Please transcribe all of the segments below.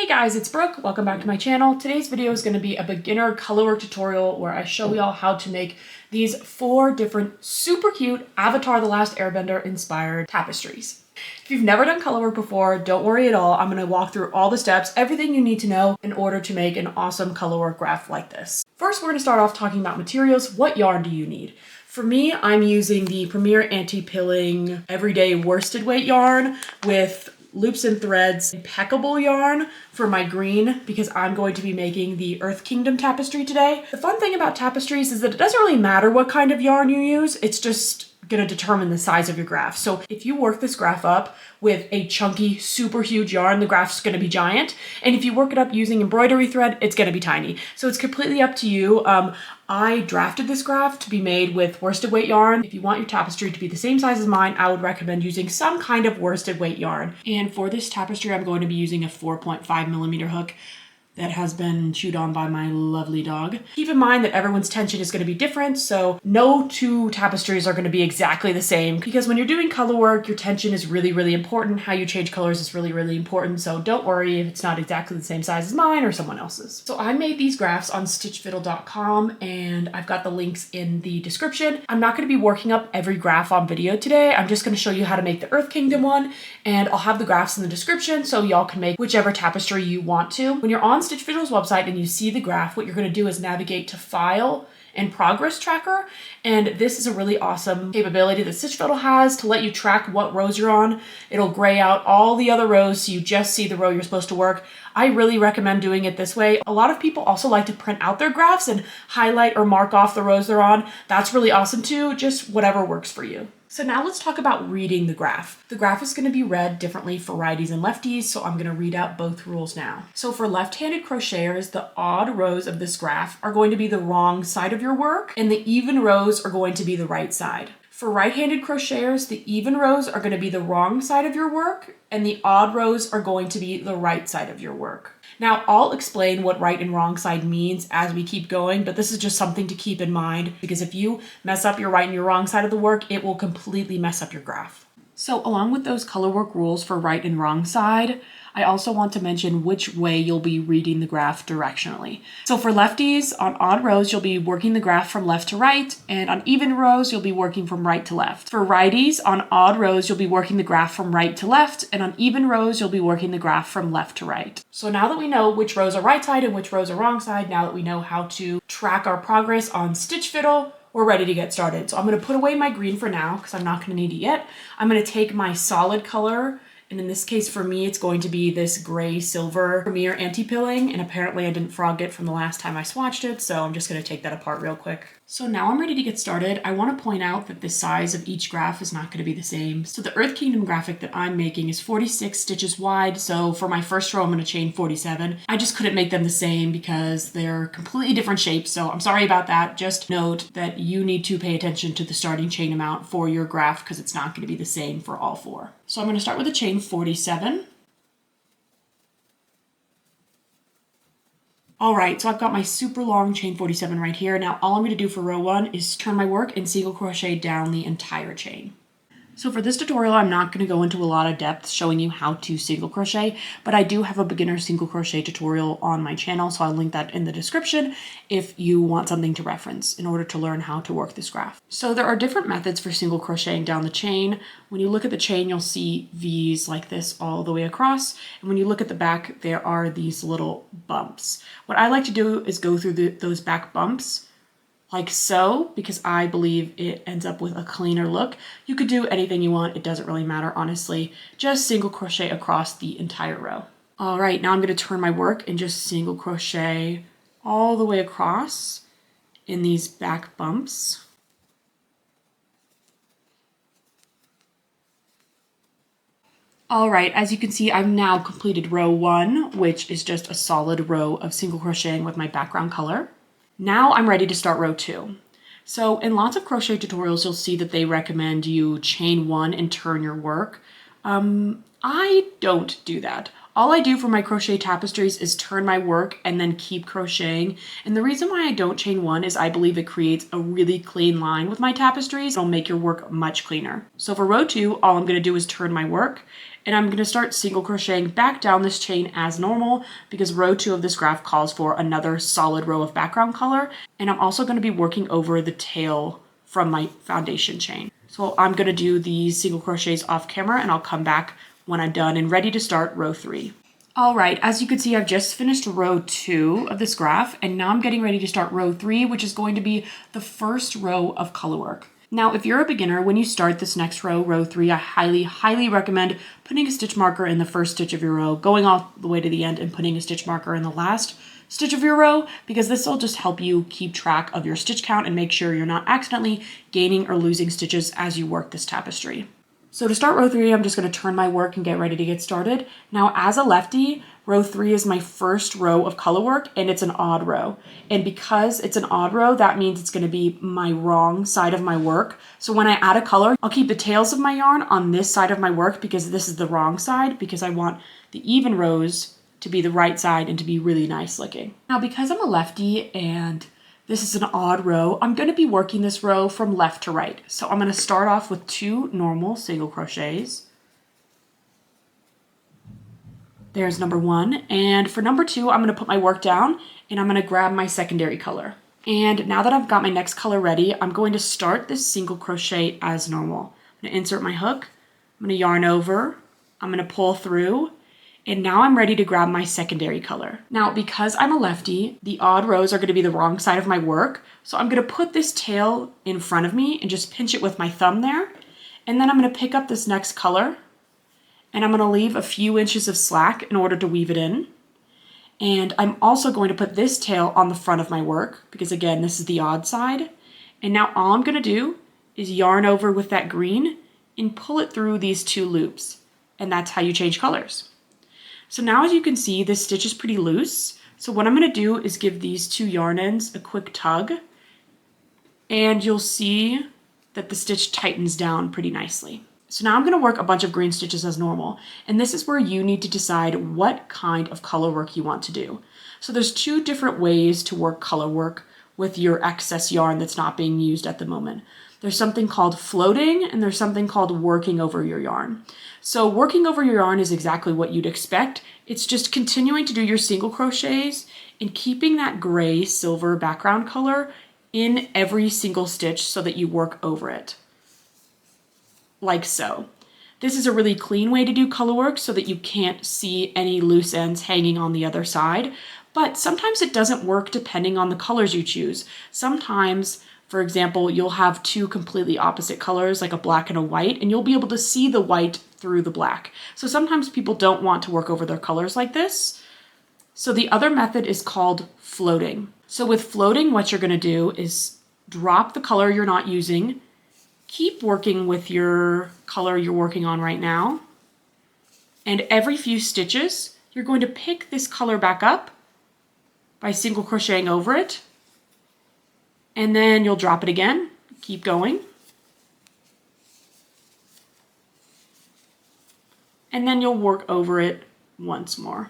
Hey guys, it's Brooke. Welcome back to my channel. Today's video is going to be a beginner colorwork tutorial where I show y'all how to make these 4 different super cute Avatar: The Last Airbender inspired tapestries. If you've never done colorwork before, don't worry at all. I'm going to walk through all the steps, everything you need to know in order to make an awesome colorwork graph like this. First, we're going to start off talking about materials. What yarn do you need? For me, I'm using the Premier Anti-Pilling Everyday Worsted Weight yarn with loops and threads impeccable yarn for my green because I'm going to be making the Earth Kingdom tapestry today. The fun thing about tapestries is that it doesn't really matter what kind of yarn you use, it's just going to determine the size of your graph. So if you work this graph up with a chunky, super huge yarn, the graph's going to be giant. And if you work it up using embroidery thread, it's going to be tiny. So it's completely up to you. I drafted this graph to be made with worsted weight yarn. If you want your tapestry to be the same size as mine, I would recommend using some kind of worsted weight yarn. And for this tapestry, I'm going to be using a 4.5mm hook that has been chewed on by my lovely dog. Keep in mind that everyone's tension is going to be different, so no 2 tapestries are going to be exactly the same, because when you're doing color work, your tension is really, really important. How you change colors is really, really important, so don't worry if it's not exactly the same size as mine or someone else's. So I made these graphs on stitchfiddle.com, and I've got the links in the description. I'm not going to be working up every graph on video today. I'm just going to show you how to make the Earth Kingdom one, and I'll have the graphs in the description so y'all can make whichever tapestry you want to. When you're on Stitch Fiddle's website and you see the graph, what you're going to do is navigate to File and Progress Tracker, and this is a really awesome capability that Stitch Fiddle has to let you track what rows you're on. It'll gray out all the other rows so you just see the row you're supposed to work. I really recommend doing it this way. A lot of people also like to print out their graphs and highlight or mark off the rows they're on. That's really awesome too, just whatever works for you. So now let's talk about reading the graph. The graph is going to be read differently for righties and lefties, so I'm going to read out both rules now. So for left-handed crocheters, the odd rows of this graph are going to be the wrong side of your work, and the even rows are going to be the right side. For right-handed crocheters, the even rows are going to be the wrong side of your work, and the odd rows are going to be the right side of your work. Now, I'll explain what right and wrong side means as we keep going, but this is just something to keep in mind, because if you mess up your right and your wrong side of the work, it will completely mess up your graph. So along with those colorwork rules for right and wrong side, I also want to mention which way you'll be reading the graph directionally. So for lefties, on odd rows, you'll be working the graph from left to right, and on even rows, you'll be working from right to left. For righties, on odd rows, you'll be working the graph from right to left, and on even rows, you'll be working the graph from left to right. So now that we know which rows are right side and which rows are wrong side, now that we know how to track our progress on Stitch Fiddle, we're ready to get started. So I'm going to put away my green for now because I'm not going to need it yet. I'm going to take my solid color, and in this case for me it's going to be this gray silver Premier Anti-Pilling, and apparently I didn't frog it from the last time I swatched it, so I'm just going to take that apart real quick. So now I'm ready to get started. I want to point out that the size of each graph is not going to be the same. So the Earth Kingdom graphic that I'm making is 46 stitches wide, so for my first row I'm going to chain 47. I just couldn't make them the same because they're completely different shapes, so I'm sorry about that. Just note that you need to pay attention to the starting chain amount for your graph because it's not going to be the same for all 4. So I'm going to start with a chain 47. All right, so I've got my super long chain 47 right here. Now all I'm going to do for row 1 is turn my work and single crochet down the entire chain. So for this tutorial, I'm not going to go into a lot of depth showing you how to single crochet, but I do have a beginner single crochet tutorial on my channel, so I'll link that in the description if you want something to reference in order to learn how to work this graph. So there are different methods for single crocheting down the chain. When you look at the chain, you'll see V's like this all the way across, and when you look at the back, there are these little bumps. What I like to do is go through those back bumps like so, because I believe it ends up with a cleaner look. You could do anything you want, it doesn't really matter, honestly. Just single crochet across the entire row. All right, now I'm going to turn my work and just single crochet all the way across in these back bumps. All right, as you can see, I've now completed row 1, which is just a solid row of single crocheting with my background color. Now I'm ready to start row 2. So in lots of crochet tutorials, you'll see that they recommend you chain 1 and turn your work. I don't do that. All I do for my crochet tapestries is turn my work and then keep crocheting. And the reason why I don't chain 1 is I believe it creates a really clean line with my tapestries. It'll make your work much cleaner. So for row 2, all I'm going to do is turn my work and I'm going to start single crocheting back down this chain as normal because row 2 of this graph calls for another solid row of background color, and I'm also going to be working over the tail from my foundation chain. So I'm going to do these single crochets off camera, and I'll come back when I'm done and ready to start row 3. All right, as you can see, I've just finished row 2 of this graph, and now I'm getting ready to start row 3, which is going to be the first row of color work. Now, if you're a beginner, when you start this next row, row 3, I highly recommend putting a stitch marker in the first stitch of your row, going all the way to the end and putting a stitch marker in the last stitch of your row, because this will just help you keep track of your stitch count and make sure you're not accidentally gaining or losing stitches as you work this tapestry. So to start row 3, I'm just going to turn my work and get ready to get started. Now, as a lefty, row 3 is my first row of color work, and it's an odd row. And because it's an odd row, that means it's going to be my wrong side of my work. So when I add a color, I'll keep the tails of my yarn on this side of my work because this is the wrong side, because I want the even rows to be the right side and to be really nice looking. Now, because I'm a lefty and this is an odd row, I'm going to be working this row from left to right. So I'm going to start off with 2 normal single crochets. There's number 1. And for number 2, I'm going to put my work down and I'm going to grab my secondary color. And now that I've got my next color ready, I'm going to start this single crochet as normal. I'm going to insert my hook, I'm going to yarn over, I'm going to pull through, and now I'm ready to grab my secondary color. Now, because I'm a lefty, the odd rows are going to be the wrong side of my work. So I'm going to put this tail in front of me and just pinch it with my thumb there. And then I'm going to pick up this next color and I'm going to leave a few inches of slack in order to weave it in. And I'm also going to put this tail on the front of my work because, again, this is the odd side. And now all I'm going to do is yarn over with that green and pull it through these 2 loops. And that's how you change colors. So now, as you can see, this stitch is pretty loose. So what I'm going to do is give these 2 yarn ends a quick tug, and you'll see that the stitch tightens down pretty nicely. So now I'm going to work a bunch of green stitches as normal, and this is where you need to decide what kind of color work you want to do. So there's 2 different ways to work color work with your excess yarn that's not being used at the moment. There's something called floating, and there's something called working over your yarn. So working over your yarn is exactly what you'd expect. It's just continuing to do your single crochets and keeping that gray silver background color in every single stitch so that you work over it, like so. This is a really clean way to do color work so that you can't see any loose ends hanging on the other side, but sometimes it doesn't work depending on the colors you choose. Sometimes, for example, you'll have 2 completely opposite colors, like a black and a white, and you'll be able to see the white through the black. So sometimes people don't want to work over their colors like this. So the other method is called floating. So with floating, what you're going to do is drop the color you're not using, keep working with your color you're working on right now, and every few stitches, you're going to pick this color back up by single crocheting over it, and then you'll drop it again, keep going, and then you'll work over it once more.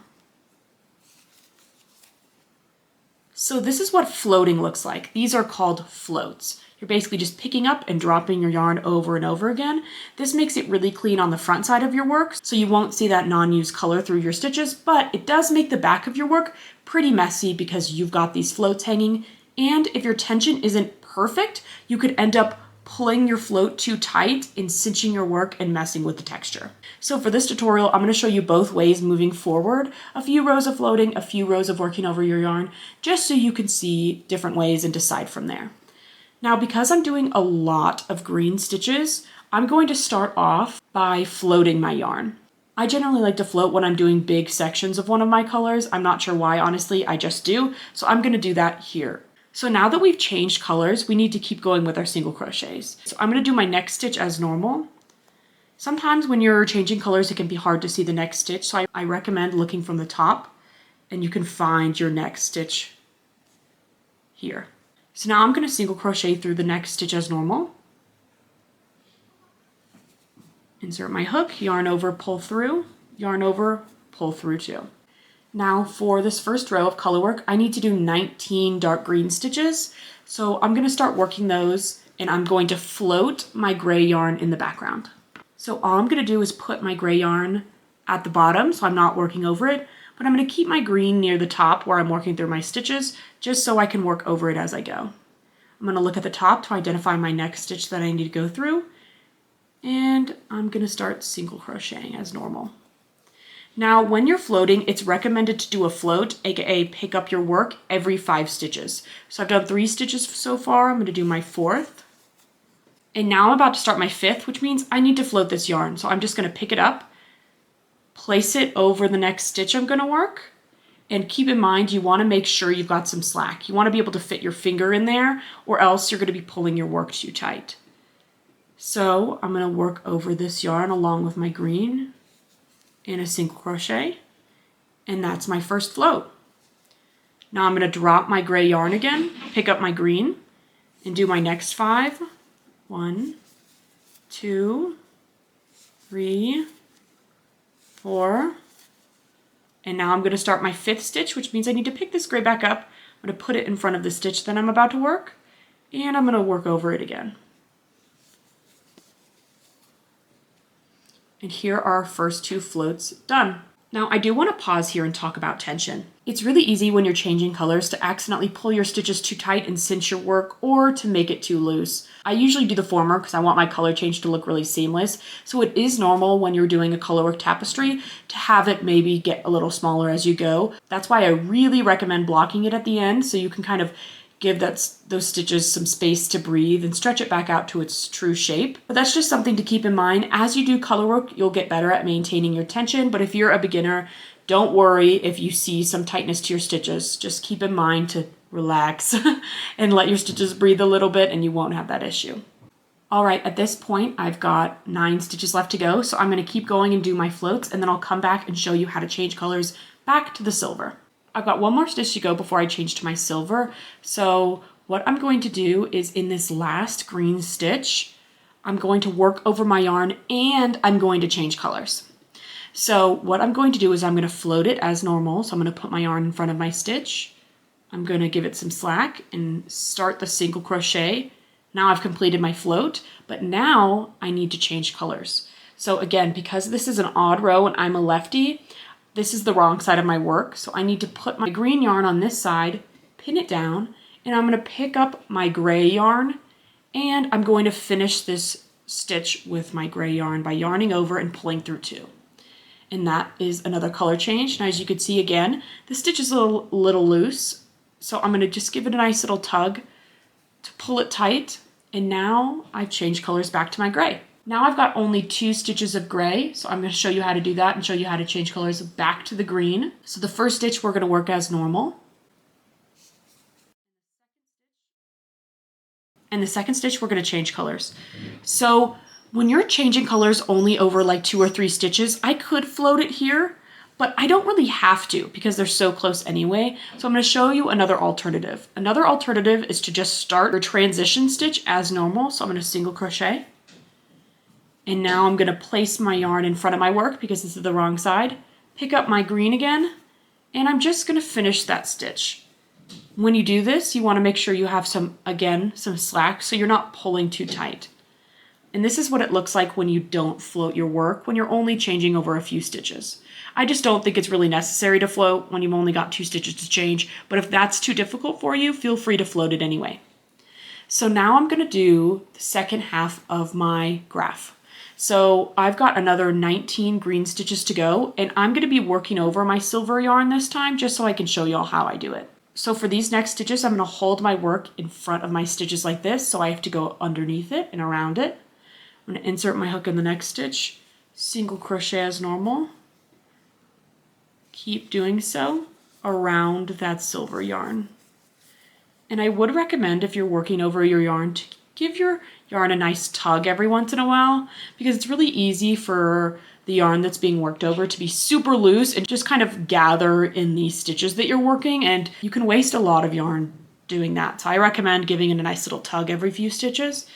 So this is what floating looks like. These are called floats. You're basically just picking up and dropping your yarn over and over again. This makes it really clean on the front side of your work, so you won't see that non-used color through your stitches, but it does make the back of your work pretty messy because you've got these floats hanging, and if your tension isn't perfect, you could end up pulling your float too tight and cinching your work and messing with the texture. So for this tutorial, I'm going to show you both ways moving forward, a few rows of floating, a few rows of working over your yarn, just so you can see different ways and decide from there. Now, because I'm doing a lot of green stitches, I'm going to start off by floating my yarn. I generally like to float when I'm doing big sections of one of my colors. I'm not sure why, honestly, I just do. So I'm going to do that here. So now that we've changed colors, we need to keep going with our single crochets. So I'm going to do my next stitch as normal. Sometimes when you're changing colors, it can be hard to see the next stitch. So I recommend looking from the top and you can find your next stitch here. So now I'm going to single crochet through the next stitch as normal. Insert my hook, yarn over, pull through, yarn over, pull through too. Now for this first row of color work, I need to do 19 dark green stitches. So I'm going to start working those and I'm going to float my gray yarn in the background. So all I'm going to do is put my gray yarn at the bottom, so I'm not working over it, but I'm going to keep my green near the top where I'm working through my stitches, just so I can work over it as I go. I'm going to look at the top to identify my next stitch that I need to go through, and I'm going to start single crocheting as normal. Now, when you're floating, it's recommended to do a float, aka pick up your work, every 5 stitches. So I've done 3 stitches so far. I'm going to do my 4th. And now I'm about to start my 5th, which means I need to float this yarn. So I'm just going to pick it up, place it over the next stitch I'm going to work. And keep in mind, you want to make sure you've got some slack. You want to be able to fit your finger in there, or else you're going to be pulling your work too tight. So I'm going to work over this yarn along with my green in a single crochet, and that's my first float. Now I'm going to drop my gray yarn again, pick up my green, and do my next 5. 1, 2, 3, 4, and now I'm going to start my 5th stitch, which means I need to pick this gray back up. I'm going to put it in front of the stitch that I'm about to work, and I'm going to work over it again. And here are our first 2 floats done. Now I do want to pause here and talk about tension. It's really easy when you're changing colors to accidentally pull your stitches too tight and cinch your work, or to make it too loose. I usually do the former because I want my color change to look really seamless. So it is normal when you're doing a colorwork tapestry to have it maybe get a little smaller as you go. That's why I really recommend blocking it at the end, so you can kind of give those stitches some space to breathe and stretch it back out to its true shape. But that's just something to keep in mind. As you do color work, you'll get better at maintaining your tension, but if you're a beginner, don't worry if you see some tightness to your stitches. Just keep in mind to relax and let your stitches breathe a little bit, and you won't have that issue. All right, at this point, I've got 9 stitches left to go, so I'm going to keep going and do my floats, and then I'll come back and show you how to change colors back to the silver. I've got 1 more stitch to go before I change to my silver. So what I'm going to do is, in this last green stitch, I'm going to work over my yarn and I'm going to change colors. So what I'm going to do is I'm going to float it as normal. So I'm going to put my yarn in front of my stitch. I'm going to give it some slack and start the single crochet. Now I've completed my float, but now I need to change colors. So again, because this is an odd row and I'm a lefty, this is the wrong side of my work, so I need to put my green yarn on this side, pin it down, and I'm going to pick up my gray yarn, and I'm going to finish this stitch with my gray yarn by yarning over and pulling through 2. And that is another color change. Now as you can see again, the stitch is a little loose, so I'm going to just give it a nice little tug to pull it tight, and now I've changed colors back to my gray. Now I've got only 2 stitches of gray, so I'm going to show you how to do that and show you how to change colors back to the green. So the first stitch we're going to work as normal. And the second stitch we're going to change colors. So when you're changing colors only over like 2 or 3 stitches, I could float it here, but I don't really have to because they're so close anyway. So I'm going to show you another alternative. Another alternative is to just start your transition stitch as normal. So I'm going to single crochet. And now I'm going to place my yarn in front of my work because this is the wrong side. Pick up my green again, and I'm just going to finish that stitch. When you do this, you want to make sure you have some slack so you're not pulling too tight. And this is what it looks like when you don't float your work, when you're only changing over a few stitches. I just don't think it's really necessary to float when you've only got 2 stitches to change, but if that's too difficult for you, feel free to float it anyway. So now I'm going to do the second half of my graph. So I've got another 19 green stitches to go, and I'm going to be working over my silver yarn this time just so I can show y'all how I do it. So for these next stitches, I'm going to hold my work in front of my stitches like this, so I have to go underneath it and around it. I'm going to insert my hook in the next stitch, single crochet as normal. Keep doing so around that silver yarn. And I would recommend, if you're working over your yarn, to give your yarn a nice tug every once in a while, because it's really easy for the yarn that's being worked over to be super loose and just kind of gather in these stitches that you're working, and you can waste a lot of yarn doing that. So I recommend giving it a nice little tug every few stitches.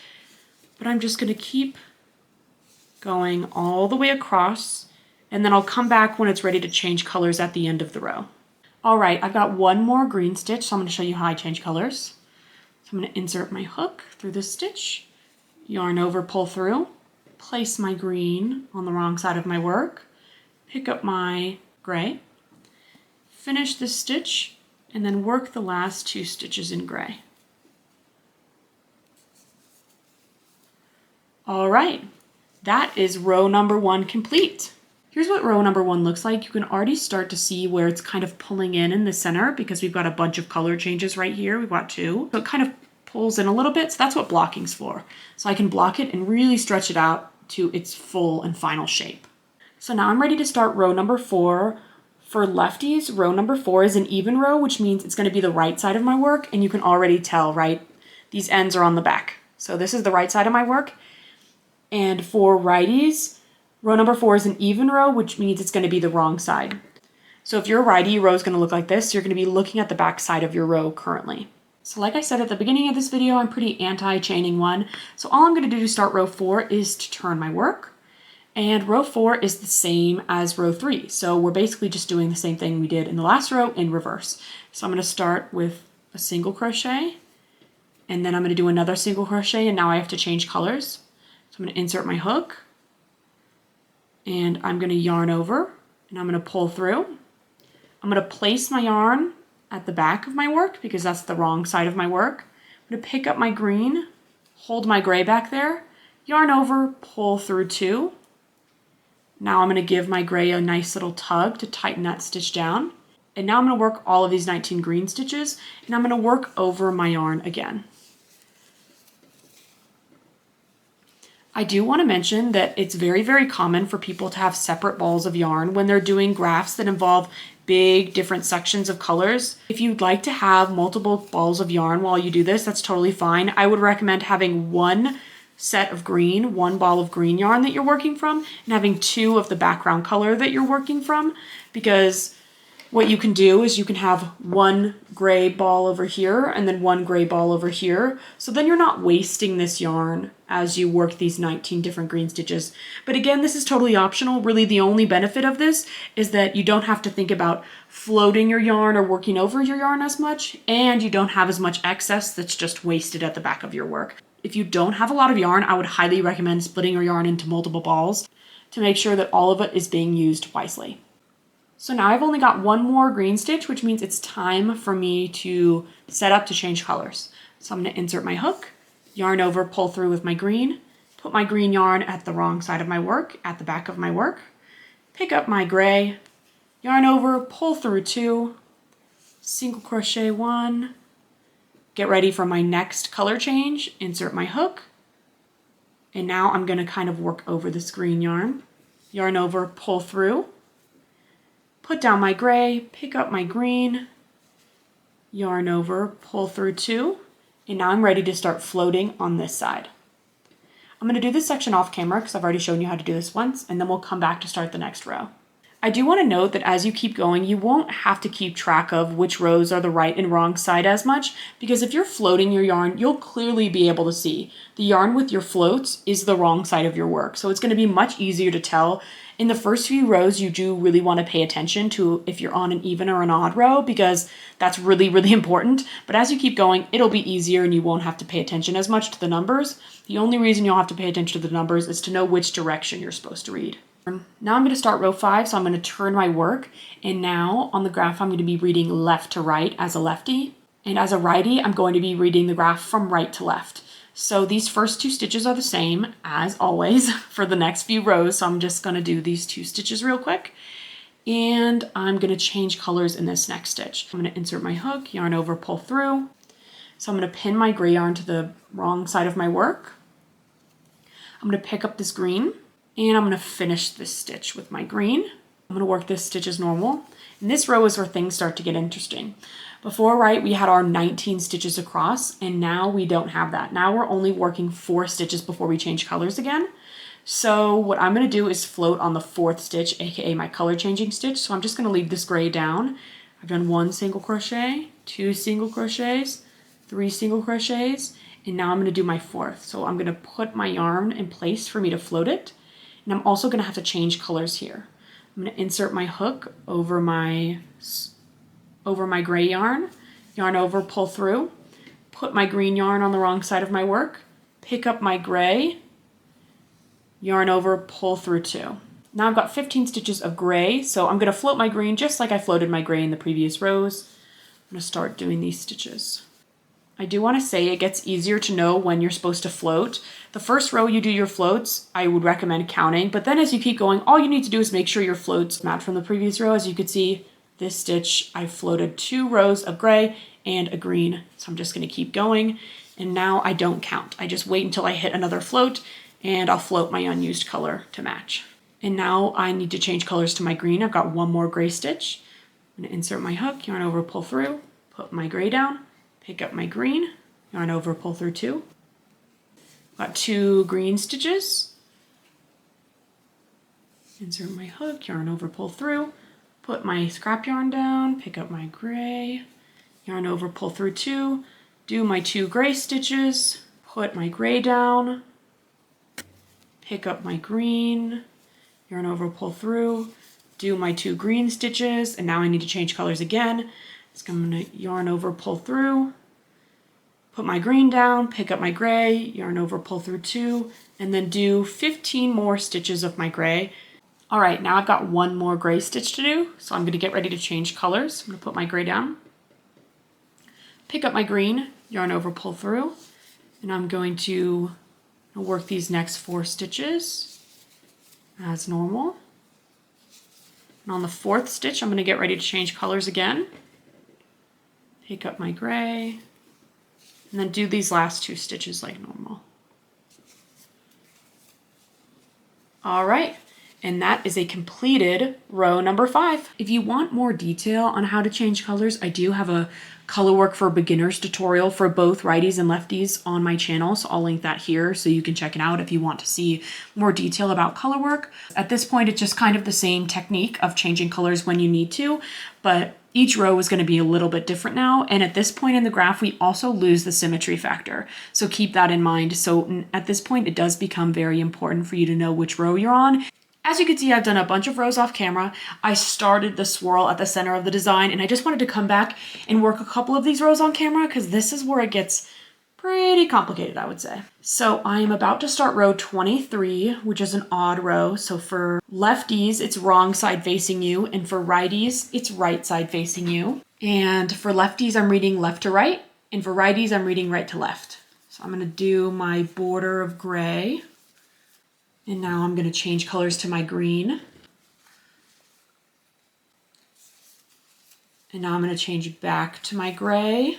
But I'm just going to keep going all the way across, and then I'll come back when it's ready to change colors at the end of the row. All right, I've got 1 more green stitch, so I'm going to show you how I change colors. So I'm going to insert my hook through this stitch, yarn over, pull through, place my green on the wrong side of my work, pick up my gray, finish this stitch, and then work the last 2 stitches in gray. All right, that is row number 1 complete. Here's what row number 1 looks like. You can already start to see where it's kind of pulling in the center because we've got a bunch of color changes right here. We've got 2. So it kind of pulls in a little bit. So that's what blocking's for. So I can block it and really stretch it out to its full and final shape. So now I'm ready to start row number 4. For lefties, row number 4 is an even row, which means it's going to be the right side of my work. And you can already tell, right? These ends are on the back. So this is the right side of my work. And for righties, row number 4 is an even row, which means it's going to be the wrong side. So if you're a righty, your row is going to look like this. You're going to be looking at the back side of your row currently. So like I said at the beginning of this video, I'm pretty anti-chaining 1. So all I'm going to do to start row 4 is to turn my work. And row 4 is the same as row 3. So we're basically just doing the same thing we did in the last row in reverse. So I'm going to start with a single crochet, and then I'm going to do another single crochet, and now I have to change colors. So I'm going to insert my hook, and I'm going to yarn over, and I'm going to pull through. I'm going to place my yarn at the back of my work because that's the wrong side of my work. I'm going to pick up my green, hold my gray back there, yarn over, pull through 2. Now I'm going to give my gray a nice little tug to tighten that stitch down. And now I'm going to work all of these 19 green stitches, and I'm going to work over my yarn again. I do want to mention that it's very, very common for people to have separate balls of yarn when they're doing crafts that involve big different sections of colors. If you'd like to have multiple balls of yarn while you do this, that's totally fine. I would recommend having 1 set of green, 1 ball of green yarn that you're working from, and having 2 of the background color that you're working from, because what you can do is you can have 1 gray ball over here and then 1 gray ball over here. So then you're not wasting this yarn as you work these 19 different green stitches. But again, this is totally optional. Really, the only benefit of this is that you don't have to think about floating your yarn or working over your yarn as much, and you don't have as much excess that's just wasted at the back of your work. If you don't have a lot of yarn, I would highly recommend splitting your yarn into multiple balls to make sure that all of it is being used wisely. So now I've only got 1 more green stitch, which means it's time for me to set up to change colors. So I'm going to insert my hook, yarn over, pull through with my green, put my green yarn at the wrong side of my work, at the back of my work, pick up my gray, yarn over, pull through 2, single crochet 1, get ready for my next color change, insert my hook, and now I'm going to kind of work over this green yarn, yarn over, pull through, put down my gray, pick up my green, yarn over, pull through 2, and now I'm ready to start floating on this side. I'm going to do this section off camera because I've already shown you how to do this once, and then we'll come back to start the next row. I do want to note that as you keep going, you won't have to keep track of which rows are the right and wrong side as much, because if you're floating your yarn, you'll clearly be able to see the yarn with your floats is the wrong side of your work. So it's going to be much easier to tell. In the first few rows, you do really want to pay attention to if you're on an even or an odd row, because that's really, really important. But as you keep going, it'll be easier and you won't have to pay attention as much to the numbers. The only reason you'll have to pay attention to the numbers is to know which direction you're supposed to read. Now I'm going to start row 5, so I'm going to turn my work, and now on the graph I'm going to be reading left to right as a lefty, and as a righty I'm going to be reading the graph from right to left. So these first 2 stitches are the same as always for the next few rows, so I'm just going to do these 2 stitches real quick, and I'm going to change colors in this next stitch. I'm going to insert my hook, yarn over, pull through. So I'm going to pin my gray yarn to the wrong side of my work. I'm going to pick up this green, and I'm going to finish this stitch with my green. I'm going to work this stitch as normal. And this row is where things start to get interesting. Before, right, we had our 19 stitches across, and now we don't have that. Now we're only working 4 stitches before we change colors again. So what I'm going to do is float on the 4th stitch, aka my color changing stitch. So I'm just going to leave this gray down. I've done 1 single crochet, 2 single crochets, 3 single crochets, and now I'm going to do my 4th. So I'm going to put my yarn in place for me to float it. And I'm also going to have to change colors here. I'm going to insert my hook over my gray yarn, yarn over, pull through, put my green yarn on the wrong side of my work, pick up my gray, yarn over, pull through 2. Now I've got 15 stitches of gray, so I'm gonna float my green just like I floated my gray in the previous rows. I'm gonna start doing these stitches. I do want to say it gets easier to know when you're supposed to float. The first row you do your floats, I would recommend counting, but then as you keep going, all you need to do is make sure your floats match from the previous row. As you can see, this stitch, I floated 2 rows of gray and a green, so I'm just going to keep going. And now I don't count. I just wait until I hit another float, and I'll float my unused color to match. And now I need to change colors to my green. I've got 1 more gray stitch. I'm going to insert my hook, yarn over, pull through, put my gray down, pick up my green, yarn over, pull through 2. Got 2 green stitches. Insert my hook, yarn over, pull through, put my scrap yarn down, pick up my gray, yarn over, pull through 2, do my 2 gray stitches, put my gray down, pick up my green, yarn over, pull through, do my 2 green stitches, and now I need to change colors again. So I'm going to yarn over, pull through, put my green down, pick up my gray, yarn over, pull through 2, and then do 15 more stitches of my gray. All right, now I've got 1 more gray stitch to do, so I'm going to get ready to change colors. I'm going to put my gray down, pick up my green, yarn over, pull through, and I'm going to work these next 4 stitches as normal. And on the 4th stitch, I'm going to get ready to change colors again. Pick up my gray, and then do these last 2 stitches like normal. All right, and that is a completed row number 5. If you want more detail on how to change colors, I do have a colorwork for beginners tutorial for both righties and lefties on my channel, so I'll link that here so you can check it out if you want to see more detail about colorwork. At this point, it's just kind of the same technique of changing colors when you need to, but each row is going to be a little bit different now, and at this point in the graph, we also lose the symmetry factor, so keep that in mind. So at this point, it does become very important for you to know which row you're on. As you can see, I've done a bunch of rows off camera. I started the swirl at the center of the design, and I just wanted to come back and work a couple of these rows on camera because this is where it gets pretty complicated, I would say. So I am about to start row 23, which is an odd row. So for lefties, it's wrong side facing you, and for righties, it's right side facing you. And for lefties, I'm reading left to right, and for righties, I'm reading right to left. So I'm gonna do my border of gray, and now I'm gonna change colors to my green. And now I'm gonna change back to my gray.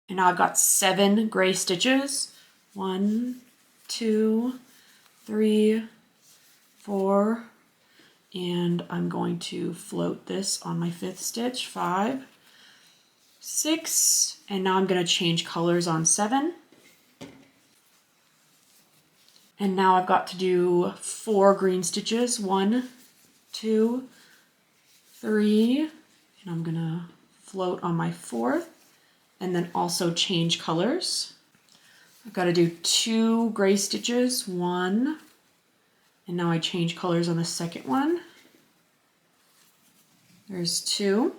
And now I've got 7 gray stitches. 1, 2, 3, 4, and I'm going to float this on my 5th stitch. 5, 6, and now I'm going to change colors on 7. And now I've got to do 4 green stitches. 1, 2, 3, and I'm going to float on my 4th. And then also change colors. I've got to do 2 gray stitches, 1, and now I change colors on the 2nd one. There's 2,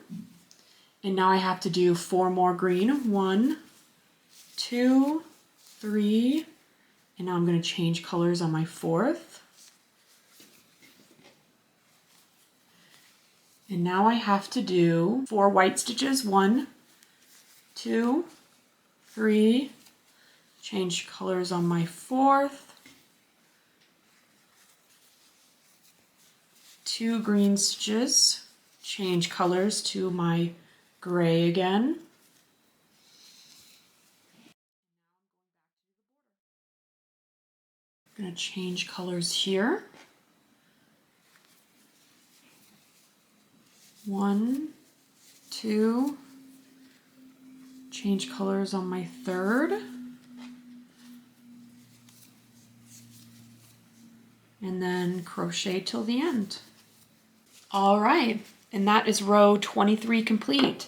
and now I have to do 4 more green, 1, 2, 3, and now I'm going to change colors on my 4th. And now I have to do 4 white stitches, 1, 2, 3, change colors on my 4th, 2 green stitches, change colors to my gray again, I'm going to change colors here, 1, 2, change colors on my 3rd, and then crochet till the end. All right, and that is row 23 complete.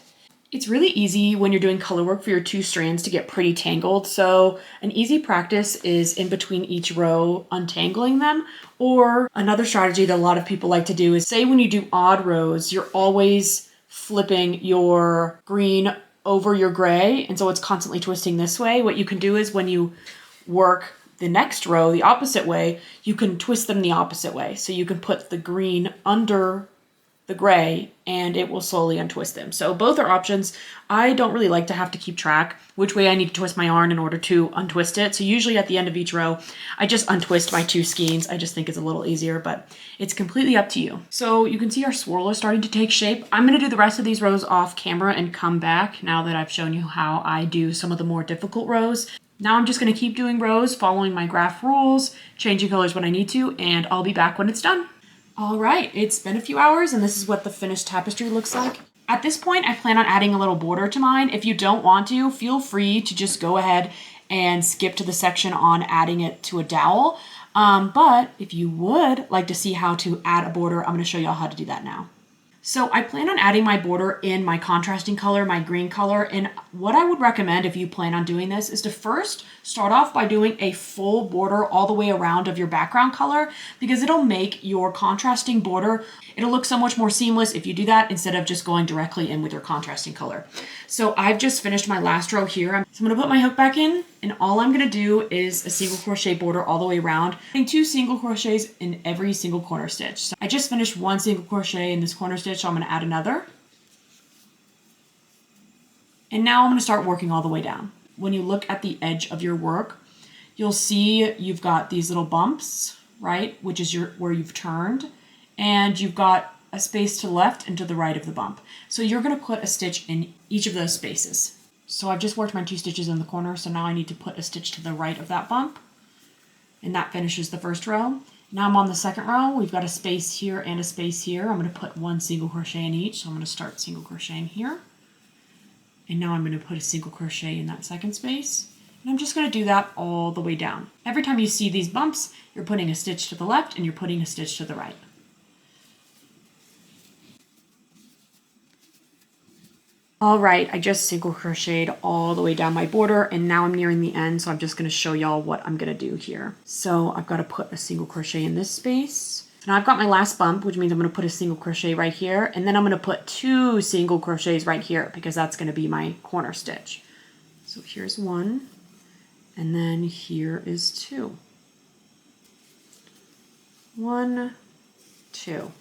It's really easy when you're doing color work for your 2 strands to get pretty tangled, so an easy practice is in between each row untangling them, or another strategy that a lot of people like to do is, say when you do odd rows, you're always flipping your green over your gray, and so it's constantly twisting this way. What you can do is when you work the next row the opposite way, you can twist them the opposite way. So you can put the green under the gray and it will slowly untwist them. So both are options. I don't really like to have to keep track which way I need to twist my yarn in order to untwist it. So usually at the end of each row, I just untwist my 2 skeins. I just think it's a little easier, but it's completely up to you. So you can see our swirl is starting to take shape. I'm gonna do the rest of these rows off camera and come back now that I've shown you how I do some of the more difficult rows. Now I'm just gonna keep doing rows, following my graph rules, changing colors when I need to, and I'll be back when it's done. All right, it's been a few hours and this is what the finished tapestry looks like. At this point, I plan on adding a little border to mine. If you don't want to, feel free to just go ahead and skip to the section on adding it to a dowel. But if you would like to see how to add a border, I'm gonna show y'all how to do that now. So I plan on adding my border in my contrasting color, my green color, and what I would recommend if you plan on doing this is to first start off by doing a full border all the way around of your background color, because it'll make your contrasting border, it'll look so much more seamless if you do that instead of just going directly in with your contrasting color. So I've just finished my last row here. So I'm gonna put my hook back in, and all I'm gonna do is a single crochet border all the way around, putting 2 single crochets in every single corner stitch. So I just finished 1 single crochet in this corner stitch, so I'm gonna add another. And now I'm gonna start working all the way down. When you look at the edge of your work, you'll see you've got these little bumps, right? Which is where you've turned, and you've got a space to the left and to the right of the bump. So you're gonna put a stitch in each of those spaces. So I've just worked my 2 stitches in the corner, so now I need to put a stitch to the right of that bump, and that finishes the first row. Now I'm on the second row. We've got a space here and a space here. I'm gonna put 1 single crochet in each, so I'm gonna start single crocheting here. And now I'm gonna put a single crochet in that second space. And I'm just gonna do that all the way down. Every time you see these bumps, you're putting a stitch to the left and you're putting a stitch to the right. All right, I just single crocheted all the way down my border, and now I'm nearing the end, so I'm just gonna show y'all what I'm gonna do here. So I've gotta put a single crochet in this space. So now I've got my last bump, which means I'm gonna put a single crochet right here, and then I'm gonna put 2 single crochets right here because that's gonna be my corner stitch. So here's 1, and then here is 2. 1, 2.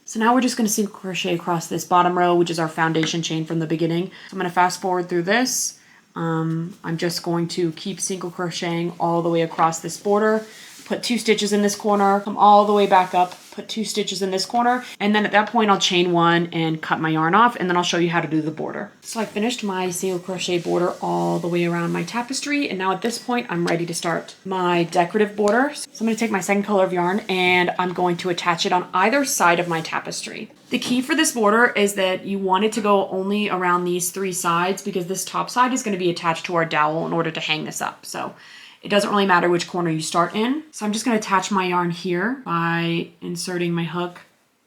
So now we're just going to single crochet across this bottom row, which is our foundation chain from the beginning. So I'm going to fast forward through this. I'm just going to keep single crocheting all the way across this border, put 2 stitches in this corner, come all the way back up, put 2 stitches in this corner, and then at that point I'll chain 1 and cut my yarn off, and then I'll show you how to do the border. So I finished my single crochet border all the way around my tapestry, and now at this point I'm ready to start my decorative border. So I'm going to take my second color of yarn and I'm going to attach it on either side of my tapestry. The key for this border is that you want it to go only around these 3 sides, because this top side is going to be attached to our dowel in order to hang this up. So it doesn't really matter which corner you start in. So I'm just going to attach my yarn here by inserting my hook,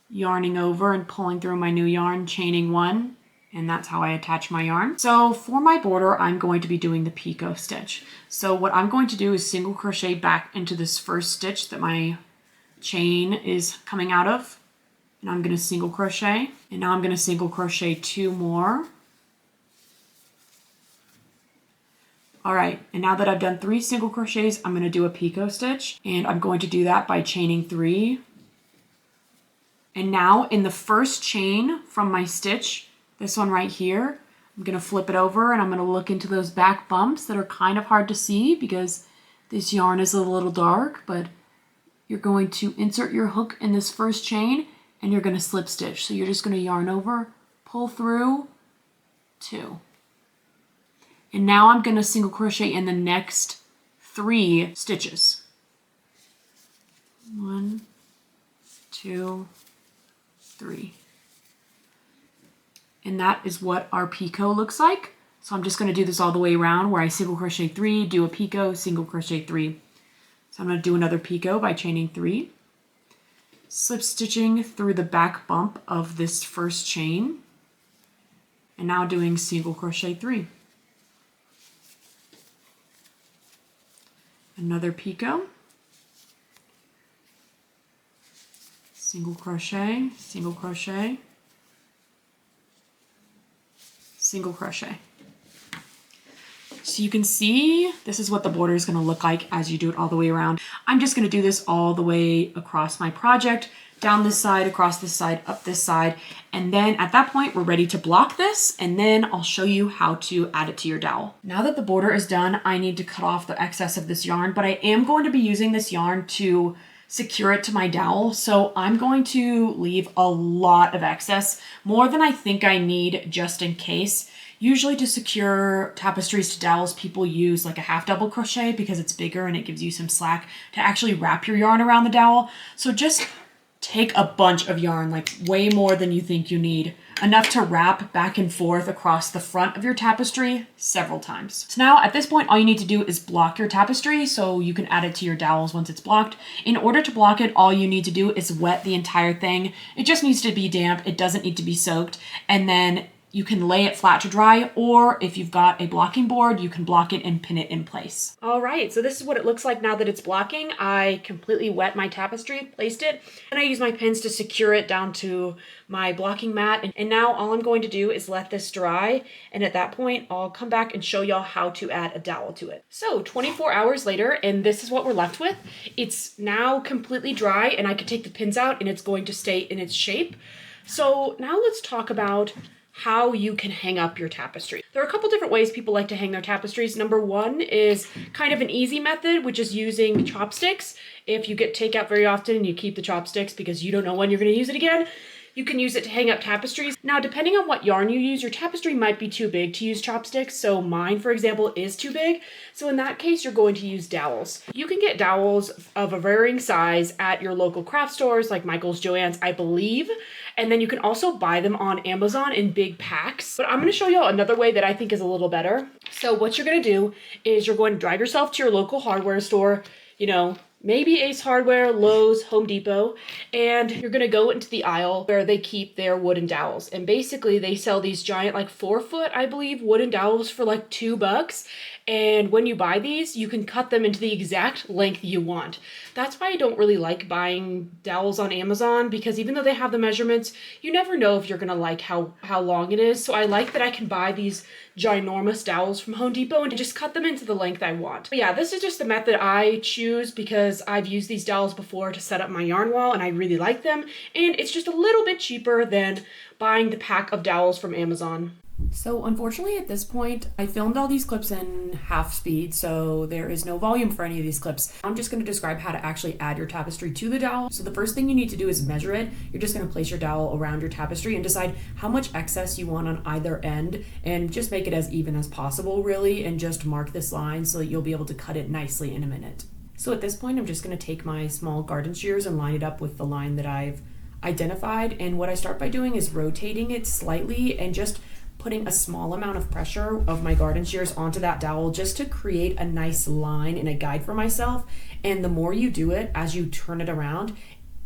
yarning over and pulling through my new yarn, chaining 1, and that's how I attach my yarn. So for my border, I'm going to be doing the picot stitch. So what I'm going to do is single crochet back into this first stitch that my chain is coming out of, and I'm going to single crochet, and now I'm going to single crochet 2 more. All right, and now that I've done 3 single crochets, I'm going to do a picot stitch, and I'm going to do that by chaining 3. And now in the first chain from my stitch, this one right here, I'm going to flip it over and I'm going to look into those back bumps that are kind of hard to see because this yarn is a little dark, but you're going to insert your hook in this first chain and you're going to slip stitch. So you're just going to yarn over, pull through, 2. And now I'm going to single crochet in the next 3 stitches. 1, 2, 3. And that is what our picot looks like. So I'm just going to do this all the way around where I single crochet 3, do a picot, single crochet 3. So I'm going to do another picot by chaining 3, slip stitching through the back bump of this first chain, and now doing single crochet 3. Another picot, single crochet, single crochet, single crochet. So you can see this is what the border is going to look like as you do it all the way around. I'm just going to do this all the way across my project, down this side, across this side, up this side. And then at that point, we're ready to block this. And then I'll show you how to add it to your dowel. Now that the border is done, I need to cut off the excess of this yarn, but I am going to be using this yarn to secure it to my dowel. So I'm going to leave a lot of excess, more than I think I need just in case. Usually to secure tapestries to dowels, people use like a half double crochet because it's bigger and it gives you some slack to actually wrap your yarn around the dowel. So just take a bunch of yarn, like way more than you think you need, enough to wrap back and forth across the front of your tapestry several times. So now at this point, all you need to do is block your tapestry so you can add it to your dowels once it's blocked. In order to block it, all you need to do is wet the entire thing. It just needs to be damp. It doesn't need to be soaked. And then you can lay it flat to dry, or if you've got a blocking board, you can block it and pin it in place. All right, so this is what it looks like now that it's blocking. I completely wet my tapestry, placed it, and I use my pins to secure it down to my blocking mat. And now all I'm going to do is let this dry, and at that point, I'll come back and show y'all how to add a dowel to it. So 24 hours later, and this is what we're left with. It's now completely dry, and I can take the pins out, and it's going to stay in its shape. So now let's talk about how you can hang up your tapestry. There are a couple different ways people like to hang their tapestries. Number one is kind of an easy method, which is using chopsticks. If you get takeout very often and you keep the chopsticks because you don't know when you're going to use it again, you can use it to hang up tapestries. Now, depending on what yarn you use, your tapestry might be too big to use chopsticks. So mine, for example, is too big. So in that case, you're going to use dowels. You can get dowels of a varying size at your local craft stores like Michael's, Joann's, I believe. And then you can also buy them on Amazon in big packs. But I'm going to show you another way that I think is a little better. So what you're going to do is you're going to drive yourself to your local hardware store, maybe Ace Hardware, Lowe's, Home Depot, and you're gonna go into the aisle where they keep their wooden dowels. And basically they sell these giant, like 4-foot, I believe, wooden dowels for like $2. And when you buy these, you can cut them into the exact length you want. That's why I don't really like buying dowels on Amazon, because even though they have the measurements, you never know if you're gonna like how long it is. So I like that I can buy these ginormous dowels from Home Depot and just cut them into the length I want. But yeah, this is just the method I choose because I've used these dowels before to set up my yarn wall and I really like them. And it's just a little bit cheaper than buying the pack of dowels from Amazon. So unfortunately at this point, I filmed all these clips in half speed, so there is no volume for any of these clips. I'm just going to describe how to actually add your tapestry to the dowel. So the first thing you need to do is measure it. You're just going to place your dowel around your tapestry and decide how much excess you want on either end, and just make it as even as possible really, and just mark this line so that you'll be able to cut it nicely in a minute. So at this point, I'm just going to take my small garden shears and line it up with the line that I've identified. And what I start by doing is rotating it slightly and just putting a small amount of pressure of my garden shears onto that dowel just to create a nice line and a guide for myself. And the more you do it, as you turn it around,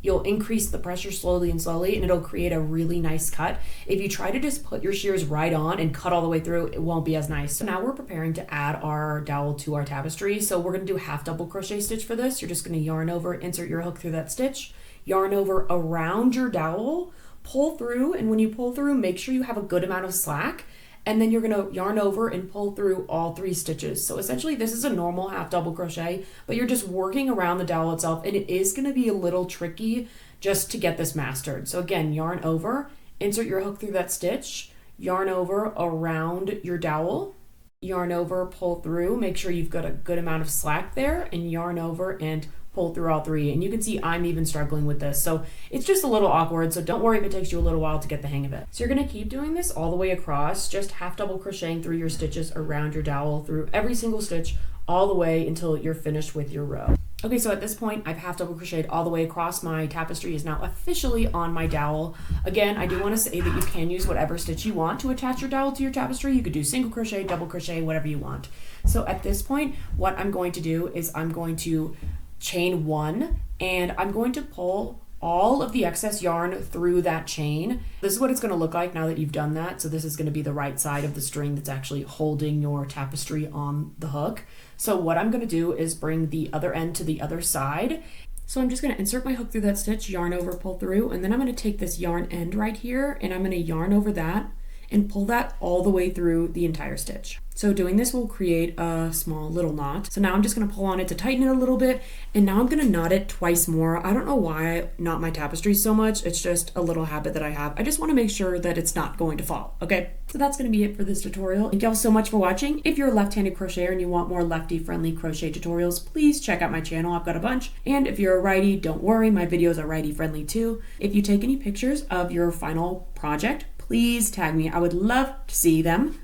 you'll increase the pressure slowly and it'll create a really nice cut. If you try to just put your shears right on and cut all the way through, it won't be as nice. So now we're preparing to add our dowel to our tapestry. So we're going to do a half double crochet stitch for this. You're just going to yarn over, insert your hook through that stitch, yarn over around your dowel, pull through, and when you pull through, make sure you have a good amount of slack, and then you're going to yarn over and pull through all 3 stitches. So essentially this is a normal half double crochet, but you're just working around the dowel itself, and it is going to be a little tricky just to get this mastered. So again, yarn over, insert your hook through that stitch, yarn over around your dowel, yarn over, pull through, make sure you've got a good amount of slack there, and yarn over and pull through all 3. And you can see I'm even struggling with this, so it's just a little awkward, so don't worry if it takes you a little while to get the hang of it. So you're going to keep doing this all the way across, just half double crocheting through your stitches around your dowel, through every single stitch all the way until you're finished with your row. Okay, so at this point I've half double crocheted all the way across. My tapestry is now officially on my dowel. Again, I do want to say that you can use whatever stitch you want to attach your dowel to your tapestry. You could do single crochet, double crochet, whatever you want. So at this point, what I'm going to do is I'm going to chain 1, and I'm going to pull all of the excess yarn through that chain. This is what it's going to look like now that you've done that. So this is going to be the right side of the string that's actually holding your tapestry on the hook. So what I'm going to do is bring the other end to the other side. So I'm just going to insert my hook through that stitch, yarn over, pull through, and then I'm going to take this yarn end right here and I'm going to yarn over that and pull that all the way through the entire stitch. So doing this will create a small little knot. So now I'm just gonna pull on it to tighten it a little bit, and now I'm gonna knot it twice more. I don't know why I knot my tapestries so much. It's just a little habit that I have. I just wanna make sure that it's not going to fall, okay? So that's gonna be it for this tutorial. Thank y'all so much for watching. If you're a left-handed crocheter and you want more lefty-friendly crochet tutorials, please check out my channel. I've got a bunch. And if you're a righty, don't worry, my videos are righty-friendly too. If you take any pictures of your final project, please tag me. I would love to see them.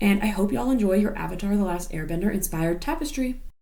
And I hope y'all enjoy your Avatar: The Last Airbender inspired tapestry.